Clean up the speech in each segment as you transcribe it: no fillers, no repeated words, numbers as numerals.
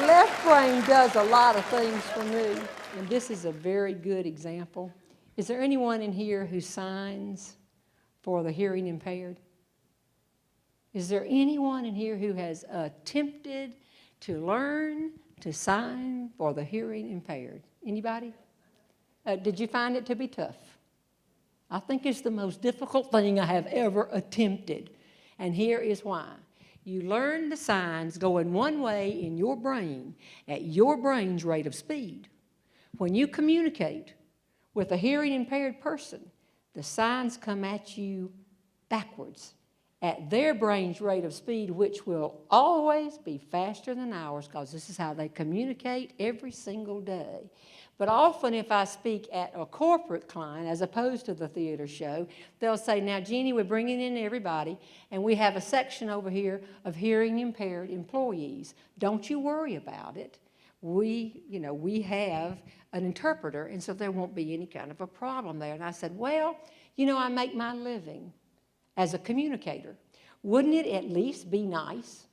left brain does a lot of things for me, and this is a very good example. Is there anyone in here who signs for the hearing impaired? Is there anyone in here who has attempted to learn to sign for the hearing impaired? Anybody? Did you find it to be tough? I think it's the most difficult thing I have ever attempted, and here is why. You learn the signs going one way in your brain at your brain's rate of speed. When you communicate with a hearing impaired person, the signs come at you backwards at their brain's rate of speed, which will always be faster than ours because this is how they communicate every single day. But often if I speak at a corporate client as opposed to the theater show, they'll say, now, Jeanne, we're bringing in everybody, and we have a section over here of hearing impaired employees. Don't you worry about it. We have an interpreter, and so there won't be any kind of a problem there. And I said, well, I make my living as a communicator. Wouldn't it at least be nice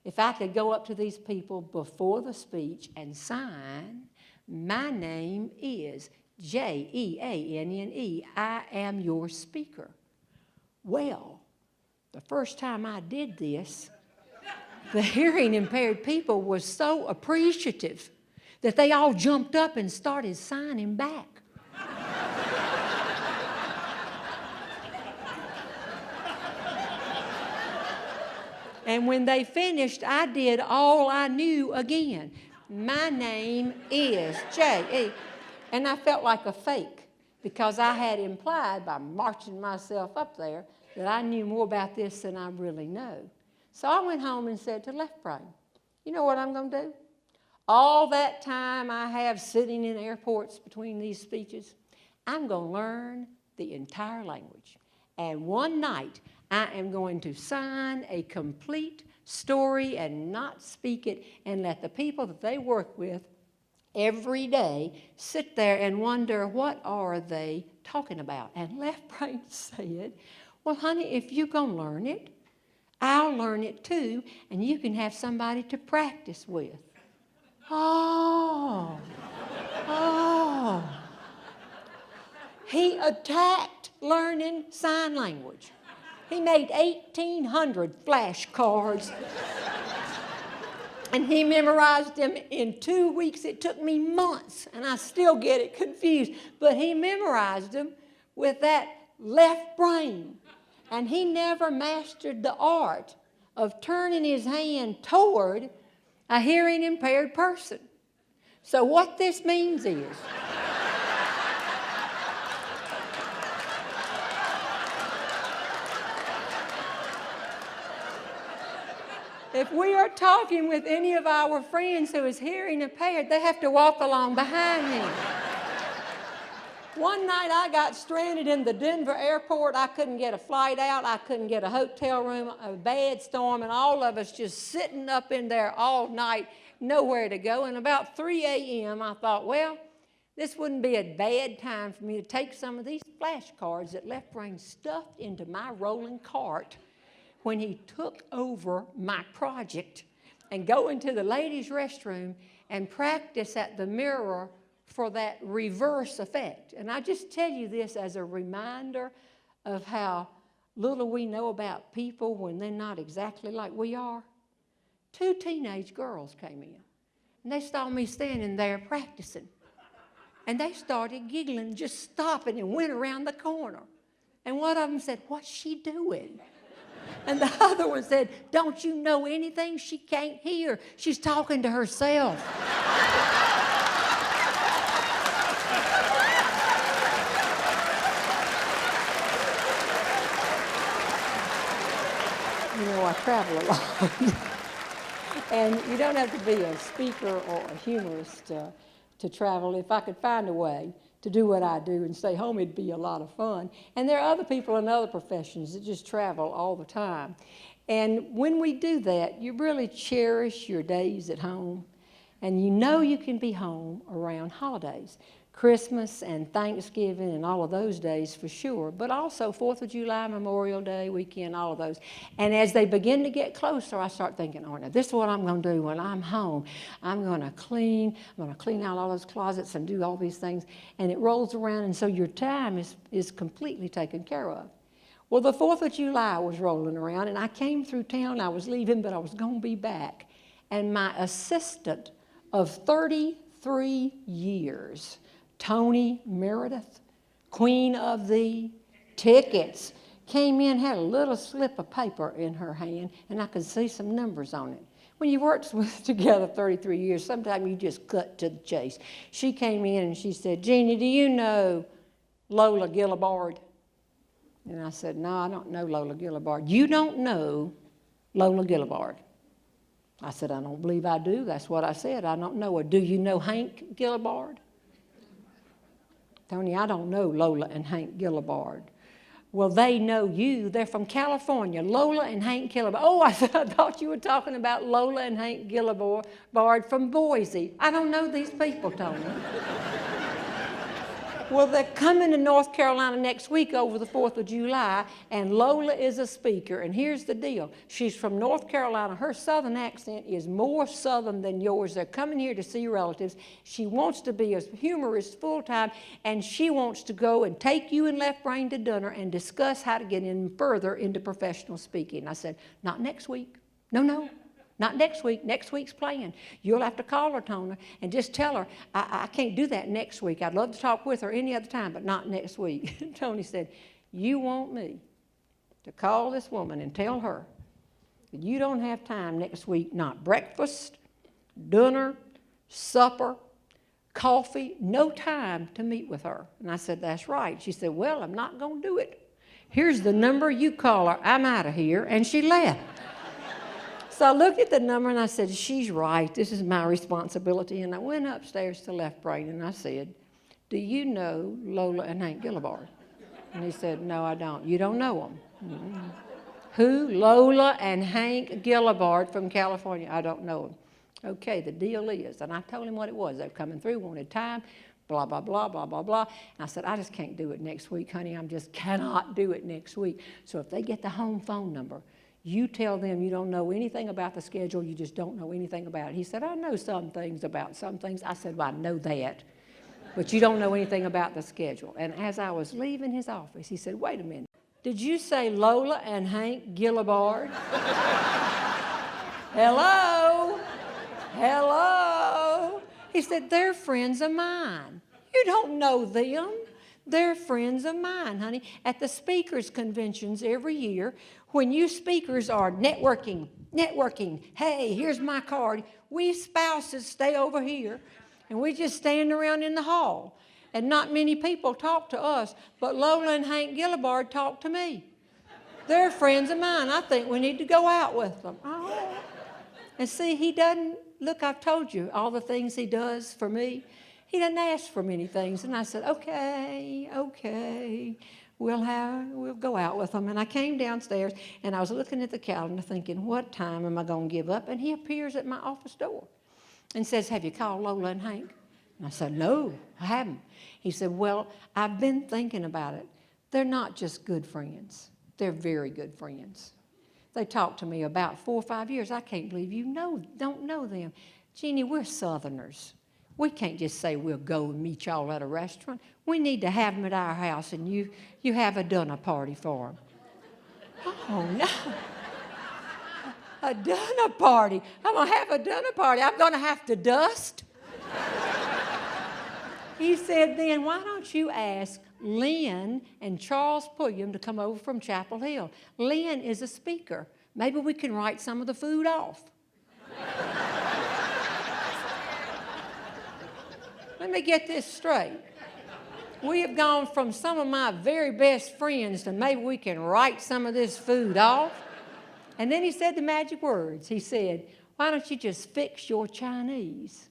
if I could go up to these people before the speech and sign, my name is Jeanne. I am your speaker. Well, the first time I did this, the hearing impaired people were so appreciative that they all jumped up and started signing back. And when they finished, I did all I knew again. My name is J.E. And I felt like a fake because I had implied by marching myself up there that I knew more about this than I really know. So I went home and said to left brain, you know what I'm going to do? All that time I have sitting in airports between these speeches, I'm going to learn the entire language. And one night, I am going to sign a complete story and not speak it and let the people that they work with every day sit there and wonder, what are they talking about? And left brain said, well, honey, if you're going to learn it, I'll learn it too, and you can have somebody to practice with. Oh. He attacked learning sign language. He made 1,800 flashcards, and he memorized them in 2 weeks. It took me months, and I still get it confused, but he memorized them with that left brain, and he never mastered the art of turning his hand toward a hearing impaired person. So what this means is, if we are talking with any of our friends who is hearing impaired, they have to walk along behind me. One night I got stranded in the Denver airport. I couldn't get a flight out. I couldn't get a hotel room, a bad storm, and all of us just sitting up in there all night, nowhere to go. And about 3 a.m. I thought, well, this wouldn't be a bad time for me to take some of these flashcards that Left Brain stuffed into my rolling cart when he took over my project and go into the ladies' restroom and practice at the mirror for that reverse effect. And I just tell you this as a reminder of how little we know about people when they're not exactly like we are. 2 teenage girls came in, and they saw me standing there practicing. And they started giggling, just stopping, and went around the corner. And one of them said, what's she doing? And the other one said, don't you know anything? She can't hear. She's talking to herself. I travel a lot. And you don't have to be a speaker or a humorist to travel. If I could find a way to do what I do and stay home, it'd be a lot of fun. And there are other people in other professions that just travel all the time. And when we do that, you really cherish your days at home. And you know you can be home around holidays. Christmas and Thanksgiving and all of those days for sure, but also 4th of July, Memorial Day weekend, all of those. And as they begin to get closer, I start thinking, oh, now this is what I'm going to do when I'm home. I'm going to clean out all those closets and do all these things. And it rolls around, and so your time is completely taken care of. Well, the 4th of July was rolling around, and I came through town. I was leaving, but I was going to be back. And my assistant of 33 years, Tony Meredith, Queen of the Tickets, came in, had a little slip of paper in her hand, and I could see some numbers on it. When you worked together 33 years, sometimes you just cut to the chase. She came in and she said, Jeannie, do you know Lola Gillibard? And I said, no, I don't know Lola Gillibard. You don't know Lola Gillibard? I said, I don't believe I do. That's what I said. I don't know her. Do you know Hank Gillibard? Tony, I don't know Lola and Hank Gillibard. Well, they know you. They're from California, Lola and Hank Gillibard. Oh, I thought you were talking about Lola and Hank Gillibard from Boise. I don't know these people, Tony. Well, they're coming to North Carolina next week over the 4th of July, and Lola is a speaker. And here's the deal. She's from North Carolina. Her southern accent is more southern than yours. They're coming here to see relatives. She wants to be a humorist full-time, and she wants to go and take you and Left Brain to dinner and discuss how to get in further into professional speaking. I said, not next week. No. Not next week. Next week's planned. You'll have to call her, Tony, and just tell her, I can't do that next week. I'd love to talk with her any other time, but not next week. Tony said, you want me to call this woman and tell her that you don't have time next week, not breakfast, dinner, supper, coffee, no time to meet with her. And I said, that's right. She said, well, I'm not going to do it. Here's the number. You call her. I'm out of here. And she left. So I looked at the number and I said, she's right. This is my responsibility. And I went upstairs to Left Brain and I said, do you know Lola and Hank Gillibard? And he said, no, I don't. You don't know them? Mm-hmm. Who? Lola and Hank Gillibard from California. I don't know them. Okay, the deal is, and I told him what it was. They were coming through, wanted time, blah, blah, blah, blah, blah, blah. And I said, I just can't do it next week, honey. I just cannot do it next week. So if they get the home phone number, you tell them you don't know anything about the schedule, you just don't know anything about it. He said, I know some things about some things. I said, well, I know that, but you don't know anything about the schedule. And as I was leaving his office, he said, wait a minute. Did you say Lola and Hank Gillibard? Hello? Hello? He said, they're friends of mine. You don't know them. They're friends of mine, honey. At the speakers' conventions every year, when you speakers are networking, hey, here's my card. We spouses stay over here, and we just stand around in the hall. And not many people talk to us, but Lola and Hank Gillibard talk to me. They're friends of mine. I think we need to go out with them. Oh. And see, he doesn't, look, I've told you all the things he does for me. He doesn't ask for many things. And I said, okay, we'll go out with them. And I came downstairs, and I was looking at the calendar thinking, what time am I going to give up? And he appears at my office door and says, have you called Lola and Hank? And I said, no, I haven't. He said, well, I've been thinking about it. They're not just good friends. They're very good friends. They talked to me about 4 or 5 years. I can't believe you don't know them. Jeannie, we're Southerners. We can't just say we'll go and meet y'all at a restaurant. We need to have them at our house, and you have a dinner party for them. Oh, no. A dinner party. I'm going to have a dinner party. I'm going to have to dust. He said, then why don't you ask Lynn and Charles Pulliam to come over from Chapel Hill? Lynn is a speaker. Maybe we can write some of the food off. Let me get this straight. We have gone from some of my very best friends to maybe we can write some of this food off. And then he said the magic words. He said, why don't you just fix your Chinese?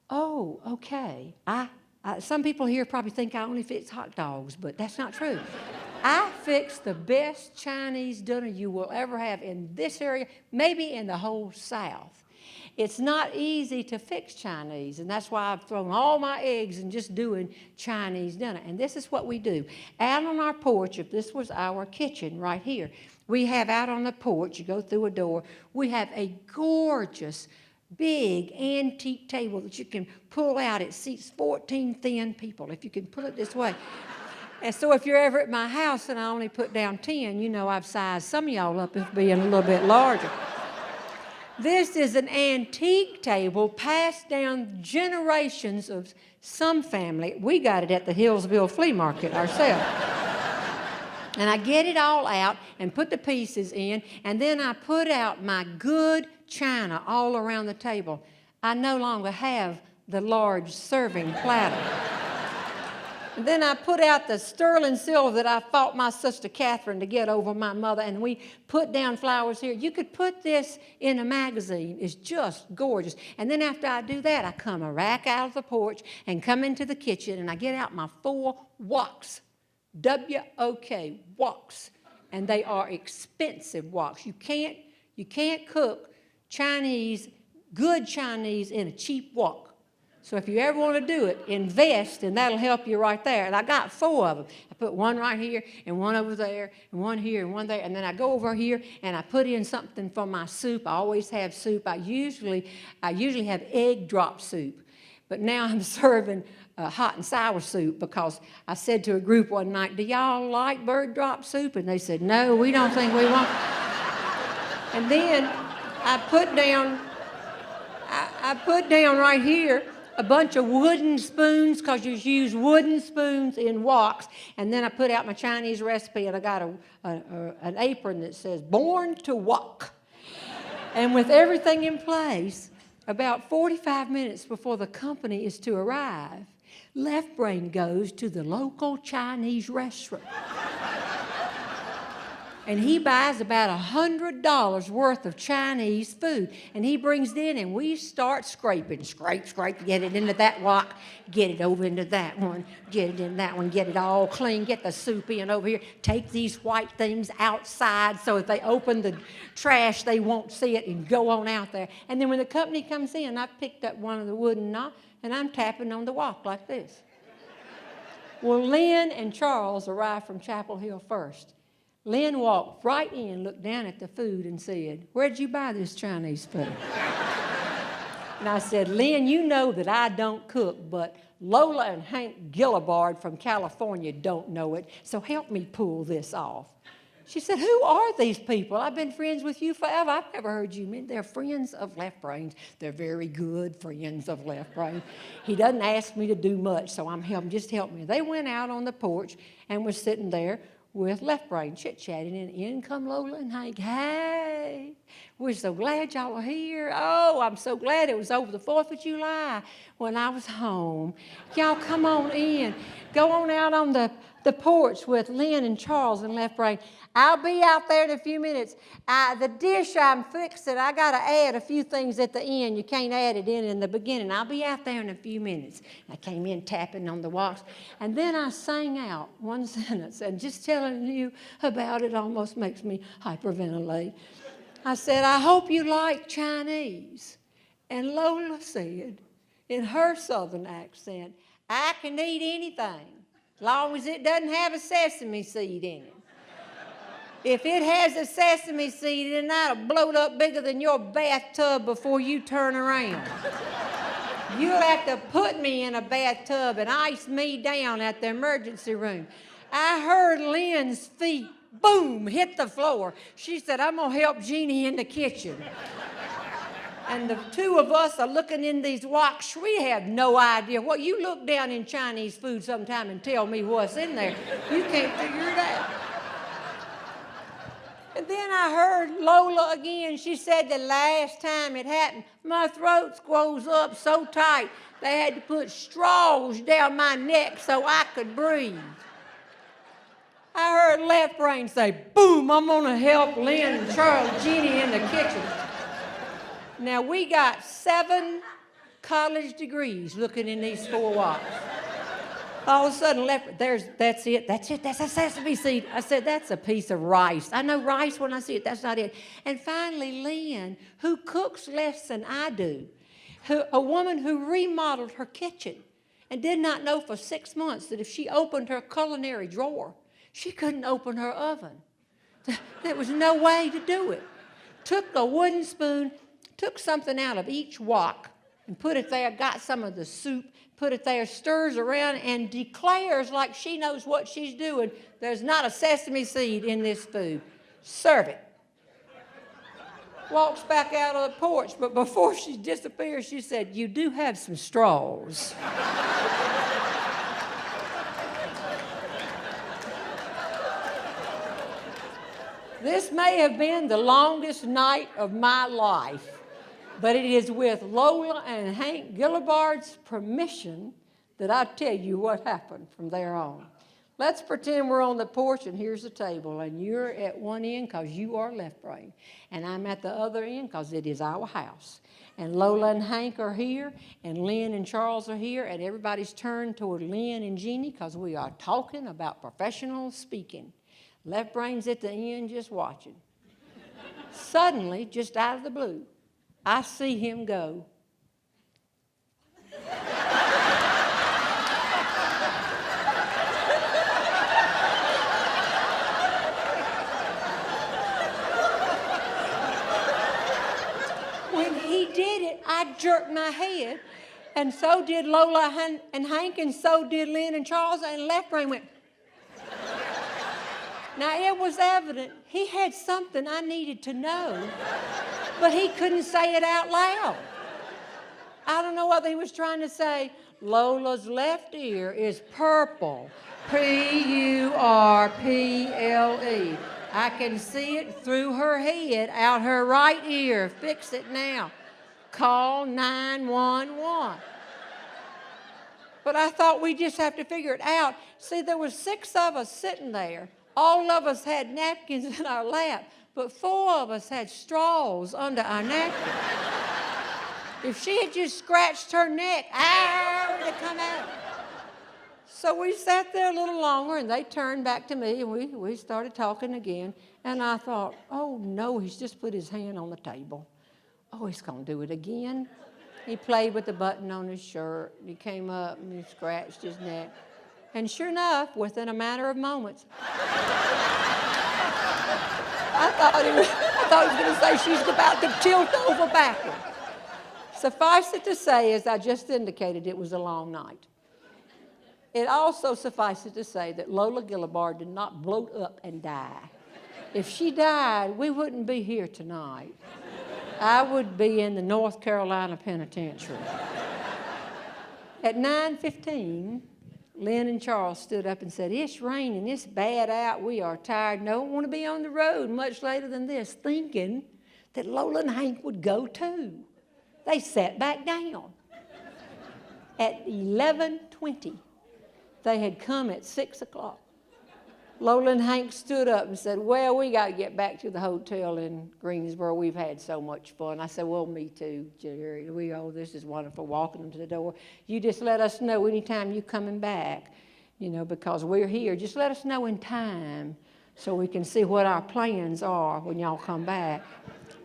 Oh, okay. Some people here probably think I only fix hot dogs, but that's not true. I fix the best Chinese dinner you will ever have in this area, maybe in the whole South. It's not easy to fix Chinese, and that's why I've thrown all my eggs in just doing Chinese dinner. And this is what we do. Out on our porch, if this was our kitchen right here, we have out on the porch, you go through a door, we have a gorgeous, big antique table that you can pull out. It seats 14 thin people, if you can pull it this way. And so if you're ever at my house and I only put down 10, you know I've sized some of y'all up as being a little bit larger. This is an antique table passed down generations of some family. We got it at the Hillsville Flea Market ourselves. And I get it all out and put the pieces in, and then I put out my good china all around the table. I no longer have the large serving platter. And then I put out the sterling silver that I fought my sister Catherine to get over my mother, and we put down flowers here. You could put this in a magazine. It's just gorgeous. And then after I do that, I come a rack out of the porch and come into the kitchen, and I get out my 4 woks, W-O-K, woks, and they are expensive woks. You can't cook Chinese, good Chinese in a cheap wok. So if you ever want to do it, invest, and that'll help you right there. And I got 4 of them. I put one right here, and one over there, and one here, and one there. And then I go over here, and I put in something for my soup. I always have soup. I usually have egg drop soup. But now I'm serving hot and sour soup because I said to a group one night, do y'all like bird drop soup? And they said, no, we don't think we want. And then I put down right here a bunch of wooden spoons, because you use wooden spoons in woks. And then I put out my Chinese recipe, and I got an apron that says, born to wok. And with everything in place, about 45 minutes before the company is to arrive, Left Brain goes to the local Chinese restaurant. And he buys about $100 worth of Chinese food. And he brings it in, and we start scraping. Scrape, get it into that wok, get it over into that one, get it in that one, get it all clean, get the soup in over here. Take these white things outside so if they open the trash, they won't see it, and go on out there. And then when the company comes in, I picked up one of the wooden knobs, and I'm tapping on the wok like this. Well, Lynn and Charles arrived from Chapel Hill first. Lynn walked right in, looked down at the food, and said, where'd you buy this Chinese food? And I said, Lynn, you know that I don't cook, but Lola and Hank Gillibard from California don't know it, so help me pull this off. She said, who are these people? I've been friends with you forever. I've never heard you mention. They're friends of Left Brains. They're very good friends of Left Brains. He doesn't ask me to do much, so I'm helping. Just help me. They went out on the porch and were sitting there with Left Brain chit-chatting, and in come Lola and Hank. Hey, we're so glad y'all are here. Oh, I'm so glad it was over the 4th of July when I was home. Y'all come on in. Go on out on the porch with Lynn and Charles and Left Brain. I'll be out there in a few minutes. The dish I'm fixing, I got to add a few things at the end. You can't add it in the beginning. I'll be out there in a few minutes. I came in tapping on the woks, and then I sang out one sentence, and just telling you about it almost makes me hyperventilate. I said, I hope you like Chinese. And Lola said, in her southern accent, I can eat anything as long as it doesn't have a sesame seed in it. If it has a sesame seed in it, that'll bloat up bigger than your bathtub before you turn around. You'll have to put me in a bathtub and ice me down at the emergency room. I heard Lynn's feet, boom, hit the floor. She said, I'm going to help Jeanne in the kitchen. And the two of us are looking in these woks. We have no idea. Well, you look down in Chinese food sometime and tell me what's in there. You can't figure it out. And then I heard Lola again. She said the last time it happened, my throat squoze up so tight they had to put straws down my neck so I could breathe. I heard Left Brain say, boom, I'm going to help Lynn and Charles Jeanne in the kitchen. Now, we got 7 college degrees looking in these 4 woks. All of a sudden, that's it, that's a sesame seed. I said, that's a piece of rice. I know rice when I see it, that's not it. And finally, Lynn, who cooks less than I do, a woman who remodeled her kitchen and did not know for 6 months that if she opened her culinary drawer, she couldn't open her oven. There was no way to do it. Took a wooden spoon, took something out of each wok and put it there, got some of the soup, put it there, stirs around, and declares like she knows what she's doing, there's not a sesame seed in this food. Serve it. Walks back out of the porch, but before she disappears, she said, you do have some straws. This may have been the longest night of my life, but it is with Lola and Hank Gillibard's permission that I tell you what happened from there on. Let's pretend we're on the porch and here's the table, and you're at one end because you are left brain, and I'm at the other end because it is our house. And Lola and Hank are here, and Lynn and Charles are here, and everybody's turned toward Lynn and Jeanne because we are talking about professional speaking. Left brain's at the end just watching. Suddenly, just out of the blue, I see him go. When he did it, I jerked my head, and so did Lola and Hank, and so did Lynn and Charles, and left brain went. Now, it was evident he had something I needed to know, but he couldn't say it out loud. I don't know whether he was trying to say, Lola's left ear is purple, Purple. I can see it through her head, out her right ear. Fix it now. Call 911. But I thought we just have to figure it out. See, there was 6 of us sitting there. All of us had napkins in our lap, but 4 of us had straws under our napkins. If she had just scratched her neck, it would have come out. So we sat there a little longer, and they turned back to me, and we started talking again. And I thought, oh, no, he's just put his hand on the table. Oh, he's going to do it again. He played with the button on his shirt. He came up, and he scratched his neck. And sure enough, within a matter of moments, I thought he was going to say she's about to tilt over backward. Suffice it to say, as I just indicated, it was a long night. It also suffices to say that Lola Gillibard did not bloat up and die. If she died, we wouldn't be here tonight. I would be in the North Carolina penitentiary. At 9:15, Lynn and Charles stood up and said, it's raining, it's bad out, we are tired, don't want to be on the road much later than this, thinking that Lola and Hank would go too. They sat back down. At 11:20, they had come at 6 o'clock. Lola and Hank stood up and said, well, we got to get back to the hotel in Greensboro. We've had so much fun. I said, well, me too, Jerry. This is wonderful, walking them to the door. You just let us know anytime you're coming back, because we're here. Just let us know in time so we can see what our plans are when y'all come back.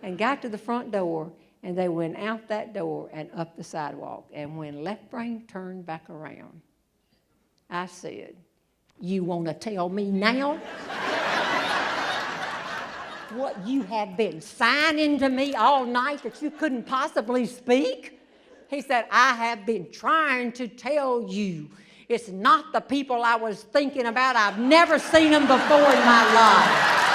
And got to the front door, and they went out that door and up the sidewalk. And when Left Brain turned back around, I said, you want to tell me now what you have been signing to me all night that you couldn't possibly speak? He said, I have been trying to tell you. It's not the people I was thinking about. I've never seen them before in my life.